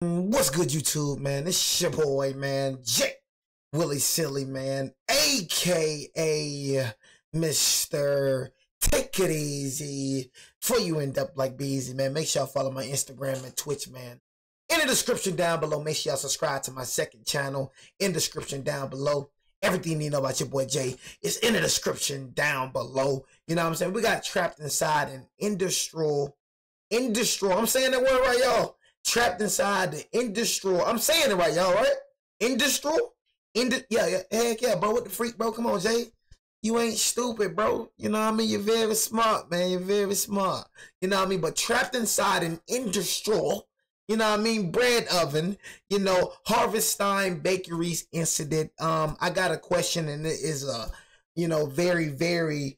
What's good, YouTube, man? It's your boy, man, Jay Willie Silly, man, aka Mr. Take It Easy. Before you end up like Beezy, man, make sure y'all follow my Instagram and Twitch, man. In the description down below, make sure y'all subscribe to my second channel. In the description down below. Everything you need to know about your boy Jay is in the description down below. You know what I'm saying? We got trapped inside an industrial, I'm saying that word right, y'all. Trapped inside the industrial. I'm saying it right, y'all, right? Industrial? Yeah, heck yeah, bro. What the freak, bro? Come on, Jay. You ain't stupid, bro. You know what I mean? You're very smart, man. You're very smart. You know what I mean? But trapped inside an industrial, you know what I mean, bread oven, you know, Harvestime Bakeries incident. I got a question, and it is a, you know, very, very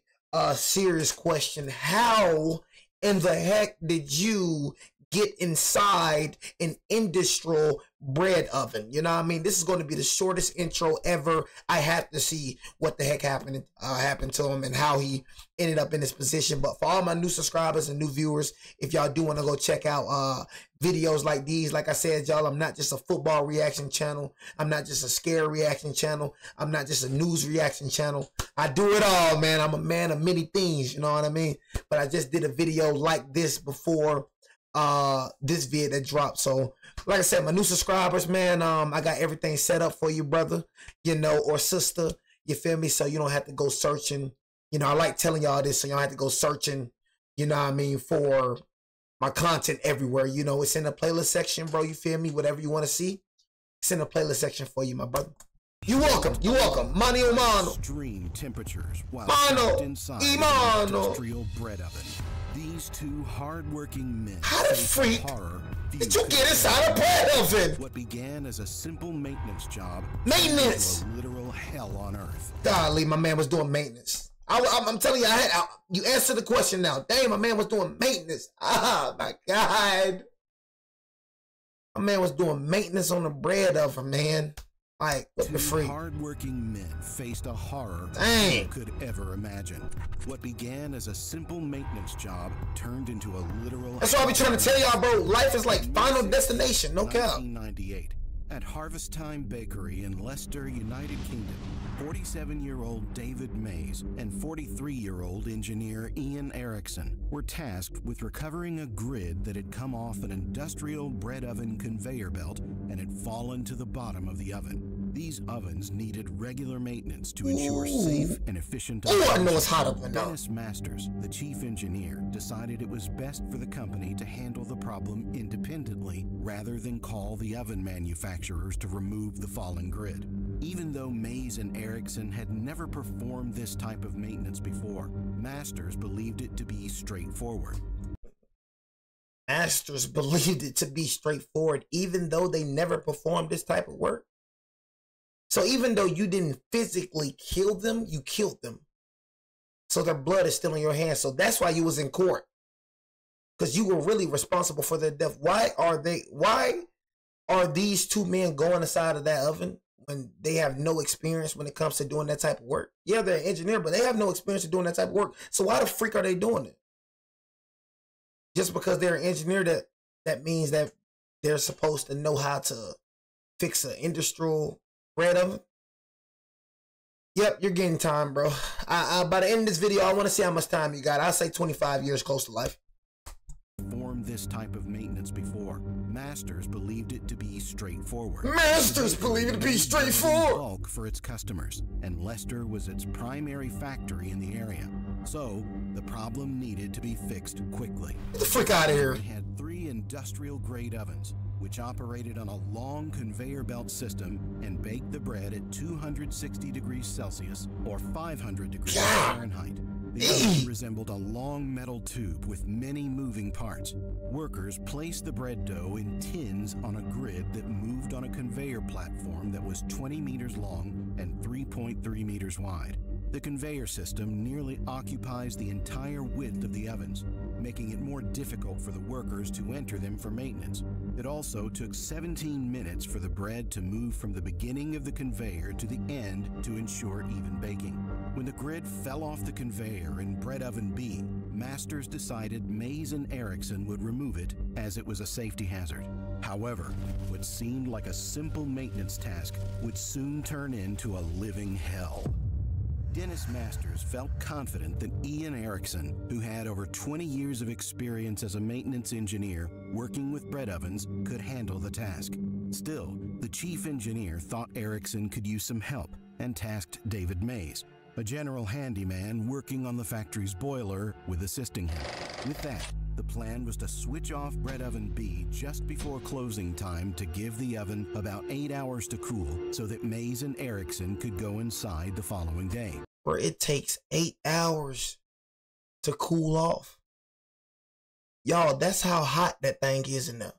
serious question. How in the heck did you get inside an industrial bread oven? You know what I mean? This is going to be the shortest intro ever. I have to see what the heck happened to him and how he ended up in this position. But for all my new subscribers and new viewers, if y'all do want to go check out videos like these, like I said, y'all, I'm not just a football reaction channel. I'm not just a scare reaction channel. I'm not just a news reaction channel. I do it all, man. I'm a man of many things, you know what I mean? But I just did a video like this before this vid that dropped. So like I said, my new subscribers, man, I got everything set up for you, brother, you know, or sister, you feel me? So you don't have to go searching. You know, I like telling y'all this, so y'all have to go searching, you know what I mean, for my content everywhere. You know, it's in the playlist section, bro. You feel me? Whatever you want to see, it's in the playlist section for you, my brother. You welcome. You welcome. Mani umano. Extreme temperatures while Mano. inside Imano. an industrial bread oven. These two hard-working men. How the freak horror did you get inside a bread oven? What began as a simple maintenance job. Maintenance. To a literal hell on earth. Golly, my man was doing maintenance. I'm telling you, you answered the question now. Dang, my man was doing maintenance. Ah, my God. My man was doing maintenance on the bread oven, man. Like, what the freak? Hard-working men faced a horror Dang. you could ever imagine. What began as a simple maintenance job turned into a literal. That's why I be trying to tell y'all, bro. Life is like Final Destination, no cap. 1998, at Harvestime Bakery in Leicester, United Kingdom, 47-year-old David Mays and 43-year-old engineer Ian Erickson were tasked with recovering a grid that had come off an industrial bread oven conveyor belt and had fallen to the bottom of the oven. These ovens needed regular maintenance to ensure safe and efficient operation. I know it's hot up in there. Dennis Masters, the chief engineer, decided it was best for the company to handle the problem independently rather than call the oven manufacturers to remove the fallen grid. Even though Mays and Erickson had never performed this type of maintenance before, Masters believed it to be straightforward. Masters believed it to be straightforward, even though they never performed this type of work. So even though you didn't physically kill them, you killed them. So their blood is still in your hands. So that's why you was in court. Because you were really responsible for their death. Why are these two men going inside of that oven when they have no experience when it comes to doing that type of work? Yeah, they're an engineer, but they have no experience in doing that type of work. So why the freak are they doing it? Just because they're an engineer, that means that they're supposed to know how to fix an industrial bread oven? Yep, you're getting time, bro. By the end of this video, I want to see how much time you got. I'll say 25 years close to life. Performed this type of maintenance before. Masters believed it to be straightforward. Masters believe it to be straightforward. Bulk for its customers, and Leicester was its primary factory in the area. So the problem needed to be fixed quickly. Get the freak out of here. They had 3 industrial-grade ovens, which operated on a long conveyor belt system and baked the bread at 260 degrees Celsius or 500 degrees Fahrenheit. The oven resembled a long metal tube with many moving parts. Workers placed the bread dough in tins on a grid that moved on a conveyor platform that was 20 meters long and 3.3 meters wide. The conveyor system nearly occupies the entire width of the ovens, making it more difficult for the workers to enter them for maintenance. It also took 17 minutes for the bread to move from the beginning of the conveyor to the end to ensure even baking. When the grid fell off the conveyor in bread oven B, Masters decided Mays and Erickson would remove it as it was a safety hazard. However, what seemed like a simple maintenance task would soon turn into a living hell. Dennis Masters felt confident that Ian Erickson, who had over 20 years of experience as a maintenance engineer working with bread ovens, could handle the task. Still, the chief engineer thought Erickson could use some help and tasked David Mays, a general handyman working on the factory's boiler, with assisting him. With that, the plan was to switch off bread oven B just before closing time to give the oven about 8 hours to cool so that Mays and Erickson could go inside the following day. Where it takes 8 hours to cool off. Y'all, that's how hot that thing is in there.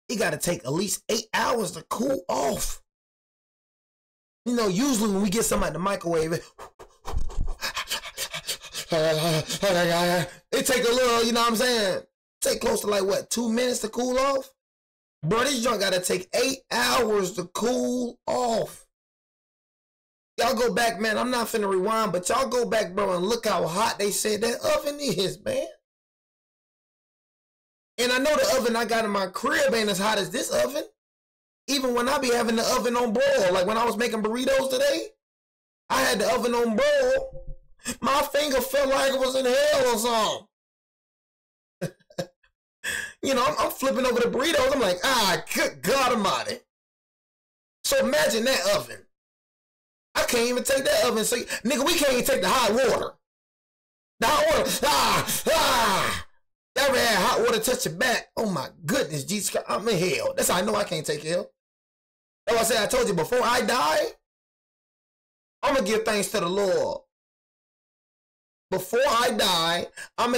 It got to take at least 8 hours to cool off. You know, usually when we get something at the microwave, it take a little, you know what I'm saying? Take close to like, what, 2 minutes to cool off? Bro, this joint got to take 8 hours to cool off. Y'all go back, man. I'm not finna rewind, but y'all go back, bro, and look how hot they said that oven is, man. And I know the oven I got in my crib ain't as hot as this oven. Even when I be having the oven on boil, like when I was making burritos today, I had the oven on boil. My finger felt like it was in hell or something. You know, I'm flipping over the burritos. I'm like, good God almighty. So imagine that oven. I can't even take that oven. So, nigga, we can't even take the hot water. The hot water. You ever had hot water touch your back? Oh my goodness, Jesus Christ, I'm in hell. That's how I know I can't take hell. That's why I said, I told you, before I die, I'm going to give thanks to the Lord. Before I die,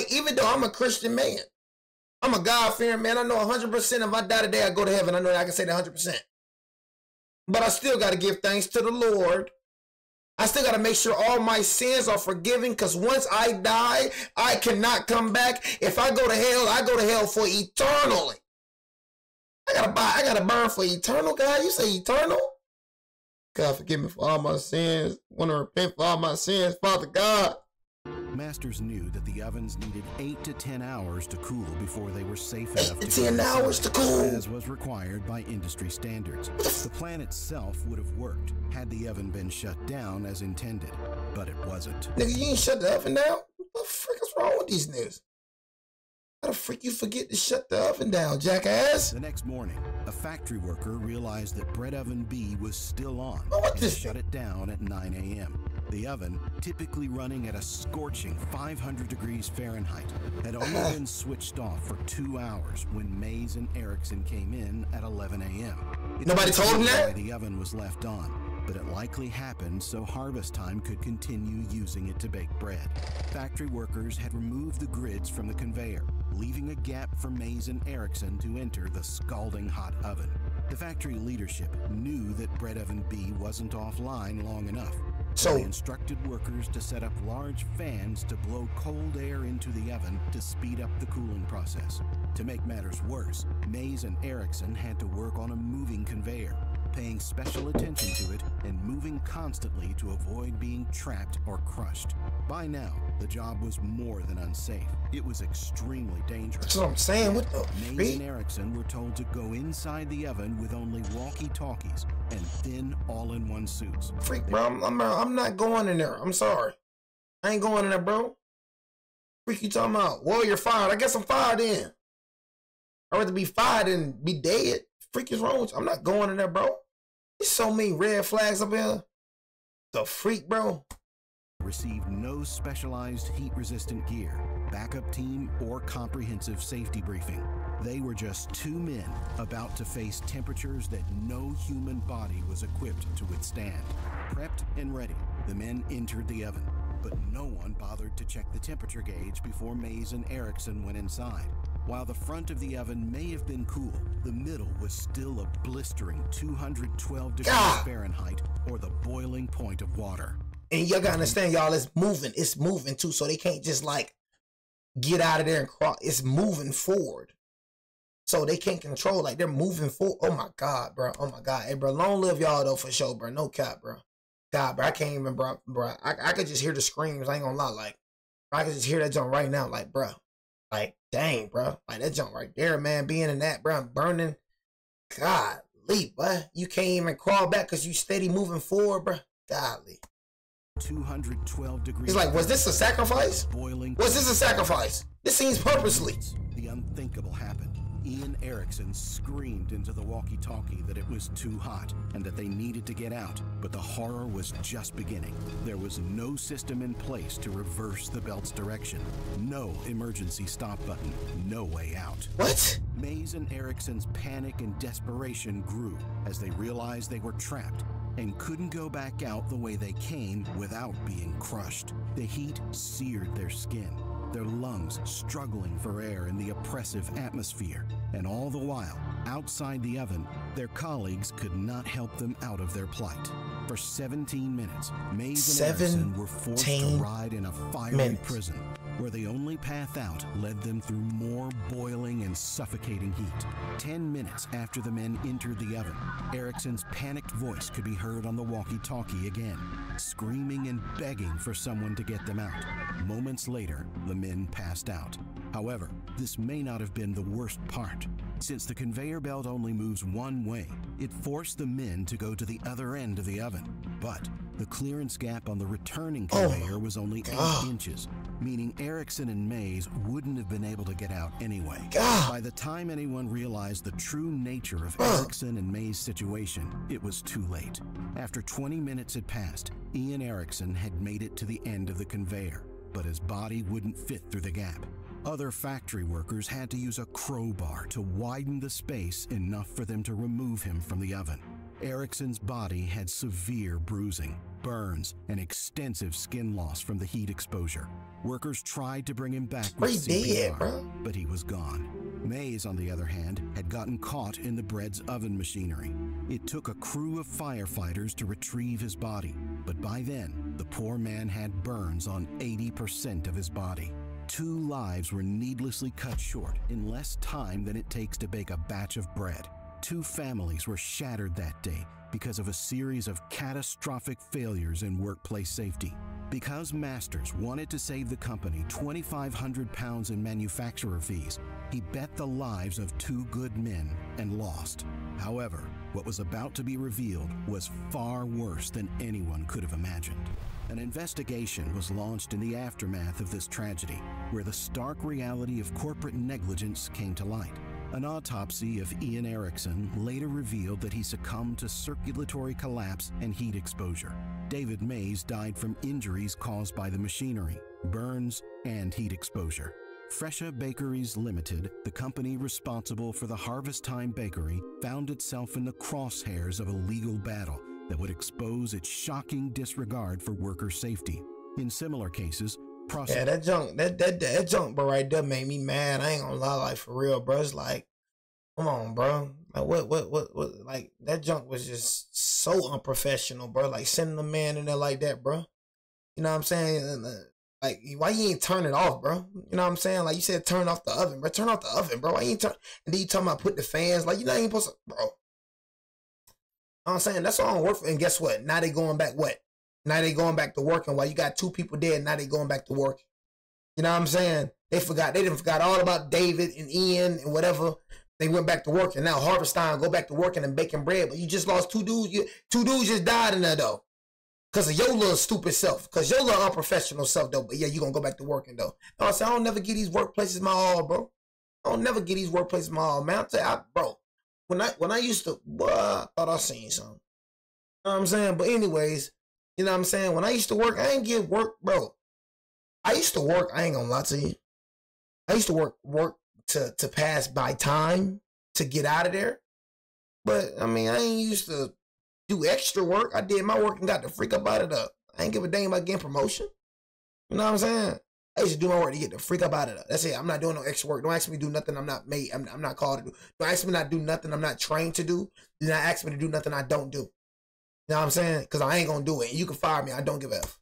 even though I'm a Christian man, I'm a God-fearing man. I know 100% if I die today, I go to heaven. I know that I can say that 100%. But I still got to give thanks to the Lord. I still got to make sure all my sins are forgiven, because once I die, I cannot come back. If I go to hell, I go to hell for eternally. I gotta burn for eternal, God. You say eternal? God, forgive me for all my sins. Want to repent for all my sins, Father God. Masters knew that the ovens needed 8 to 10 hours to cool before they were safe enough 8 to 10 hours to cool, as was required by industry standards. The plan itself would have worked had the oven been shut down as intended, but it wasn't. Nigga, you ain't shut the oven down? What the frick is wrong with these niggas? How the freak you forget to shut the oven down, jackass? The next morning, a factory worker realized that bread oven B was still on and shut it down at 9 a.m. The oven, typically running at a scorching 500 degrees Fahrenheit, had only been switched off for 2 hours when Mays and Erickson came in at 11 a.m. Nobody told him that? The oven was left on, but it likely happened so Harvestime could continue using it to bake bread. Factory workers had removed the grids from the conveyor, leaving a gap for Mays and Erickson to enter the scalding hot oven. The factory leadership knew that bread oven B wasn't offline long enough, so they instructed workers to set up large fans to blow cold air into the oven to speed up the cooling process. To make matters worse, Mays and Erickson had to work on a moving conveyor, paying special attention to it and moving constantly to avoid being trapped or crushed. By now, the job was more than unsafe. It was extremely dangerous. That's what I'm saying. What the Mays and Erickson were told to go inside the oven with only walkie-talkies and thin all-in-one suits. Freak, bro. I'm not going in there. I'm sorry. I ain't going in there, bro. Freak you talking about? Well, you're fired. I guess I'm fired then. I'd rather be fired than be dead. Freak is wrong with you? I'm not going in there, bro. There's so many red flags up here. The freak, bro. Received no specialized heat-resistant gear, backup team, or comprehensive safety briefing. They were just 2 men about to face temperatures that no human body was equipped to withstand. Prepped and ready, the men entered the oven, but no one bothered to check the temperature gauge before Mays and Erickson went inside. While the front of the oven may have been cool, the middle was still a blistering 212 degrees Fahrenheit, or the boiling point of water. And you gotta understand, y'all, it's moving. It's moving too, so they can't just like get out of there and crawl. It's moving forward. So they can't control, like they're moving forward. Oh my God, bro. Oh my God. Hey, bro, long live y'all though for sure, bro. No cap, bro. God, bro, I can't even, bro. I could just hear the screams. I ain't gonna lie, like, I could just hear that jump right now, like, bro. Like, dang, bro. Like, that junk right there, man, being in that, bro, burning. Golly, bro. You can't even crawl back because you steady moving forward, bro. Golly. 212 degrees. He's like, was this a sacrifice? Boiling. Was this a sacrifice? This seems purposely. The unthinkable happened. Ian Erickson screamed into the walkie-talkie that it was too hot and that they needed to get out, but the horror was just beginning. There was no system in place to reverse the belt's direction. No emergency stop button. No way out. What? Mays and Erickson's panic and desperation grew as they realized they were trapped and couldn't go back out the way they came without being crushed. The heat seared their skin, their lungs struggling for air in the oppressive atmosphere. And all the while, outside the oven, their colleagues could not help them out of their plight. For 17 minutes, Mays and Erickson were forced to ride in a fiery prison, where the only path out led them through more boiling and suffocating heat. 10 minutes after the men entered the oven, Erickson's panicked voice could be heard on the walkie-talkie again, screaming and begging for someone to get them out. Moments later, the men passed out. However, this may not have been the worst part. Since the conveyor belt only moves one way, it forced the men to go to the other end of the oven. But the clearance gap on the returning conveyor was only 8 inches, meaning Erickson and Mays wouldn't have been able to get out anyway. By the time anyone realized the true nature of Erickson and Mays' situation, it was too late. After 20 minutes had passed, Ian Erickson had made it to the end of the conveyor, but his body wouldn't fit through the gap. Other factory workers had to use a crowbar to widen the space enough for them to remove him from the oven. Erickson's body had severe bruising, burns, and extensive skin loss from the heat exposure. Workers tried to bring him back with CPR, but he was gone. Mays, on the other hand, had gotten caught in the bread's oven machinery. It took a crew of firefighters to retrieve his body, but by then, the poor man had burns on 80% of his body. 2 lives were needlessly cut short in less time than it takes to bake a batch of bread. 2 families were shattered that day because of a series of catastrophic failures in workplace safety. Because Masters wanted to save the company £2,500 in manufacturer fees, he bet the lives of 2 good men and lost. However, what was about to be revealed was far worse than anyone could have imagined. An investigation was launched in the aftermath of this tragedy, where the stark reality of corporate negligence came to light. An autopsy of Ian Erickson later revealed that he succumbed to circulatory collapse and heat exposure. David Mays died from injuries caused by the machinery, burns, and heat exposure. Fresha Bakeries Limited, the company responsible for the Harvestime Bakery, found itself in the crosshairs of a legal battle that would expose its shocking disregard for worker safety. In similar cases, that junk, bro, right there made me mad. I ain't gonna lie, like, for real, bro. It's like, come on, bro. Like, what, like, that junk was just so unprofessional, bro. Like, sending the man in there like that, bro. You know what I'm saying? Like, why you ain't turn it off, bro? You know what I'm saying? Like, you said turn off the oven, bro. Turn off the oven, bro. Why you ain't turn? And then you talking about put the fans, like, you not even supposed to, bro. You know what I'm saying? That's all I'm working for. And guess what? Now they going back what? Now they going back to working. While you got 2 people dead, now they going back to work. You know what I'm saying? They didn't forgot all about David and Ian and whatever. They went back to work, and now Harvestime go back to working and baking bread. But you just lost 2 dudes. 2 dudes just died in there though, because of your little stupid self, because your little unprofessional self though. But yeah, you gonna go back to working though. You know I say I don't never get these workplaces my all, bro. I don't never get these workplaces my all, man. I tell you, bro. When I used to, boy, I thought I seen something. You know what I'm saying? But anyways, you know what I'm saying? When I used to work, I ain't get work, bro. I used to work, I ain't gonna lie to you. I used to work to pass by time to get out of there. But I mean, I ain't used to do extra work. I did my work and got the freak up out of the. I ain't give a damn about getting promotion. You know what I'm saying? I used to do my work to get the freak up out of that. That's it. I'm not doing no extra work. Don't ask me to do nothing I'm not made. I'm not called to do. Don't ask me not to do nothing I'm not trained to do. Do not ask me to do nothing I don't do. You know what I'm saying? Because I ain't going to do it. You can fire me. I don't give a F.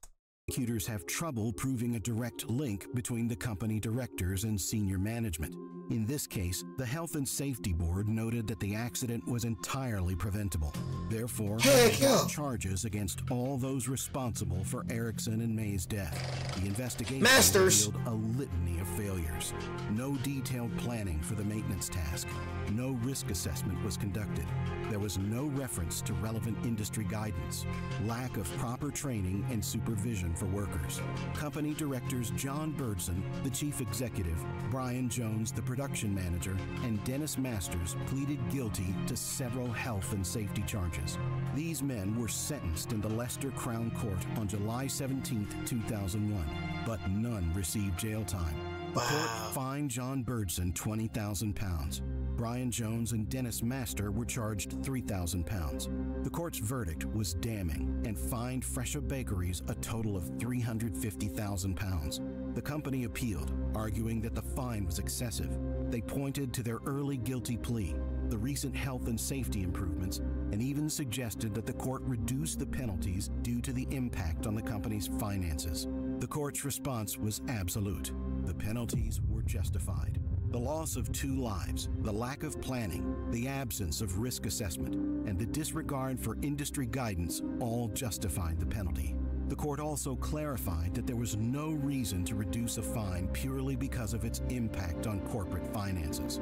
Prosecutors have trouble proving a direct link between the company directors and senior management. In this case, the Health and Safety Board noted that the accident was entirely preventable. Therefore, they brought charges against all those responsible for Erickson and May's death. The investigation revealed a litany of failures. No detailed planning for the maintenance task. No risk assessment was conducted. There was no reference to relevant industry guidance. Lack of proper training and supervision for workers. Company directors John Birdson, the chief executive, Brian Jones, the production manager, and Dennis Masters pleaded guilty to several health and safety charges. These men were sentenced in the Leicester Crown Court on July 17, 2001, but none received jail time. The court fined John Birdson £20,000. Brian Jones and Dennis Master were charged £3,000. The court's verdict was damning and fined Fresha Bakeries a total of £350,000. The company appealed, arguing that the fine was excessive. They pointed to their early guilty plea, the recent health and safety improvements, and even suggested that the court reduce the penalties due to the impact on the company's finances. The court's response was absolute. The penalties were justified. The loss of 2 lives, the lack of planning, the absence of risk assessment, and the disregard for industry guidance all justified the penalty. The court also clarified that there was no reason to reduce a fine purely because of its impact on corporate finances.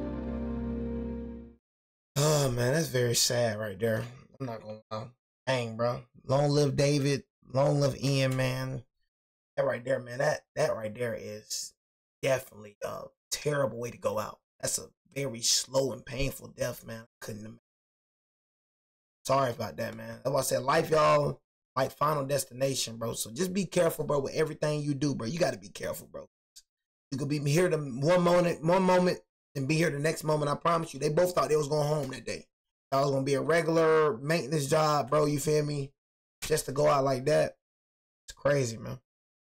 Oh man, that's very sad right there. I'm not gonna lie. Dang, bro. Long live David. Long live Ian, man. That right there, man. That right there is definitely a terrible way to go out. That's a very slow and painful death, man. Couldn't imagine. Sorry about that, man. That's why I said life, y'all, like Final Destination, bro. So just be careful, bro, with everything you do, bro. You got to be careful, bro. You could be here the one moment, and be here the next moment. I promise you. They both thought they was going home that day. That was going to be a regular maintenance job, bro. You feel me? Just to go out like that. It's crazy, man.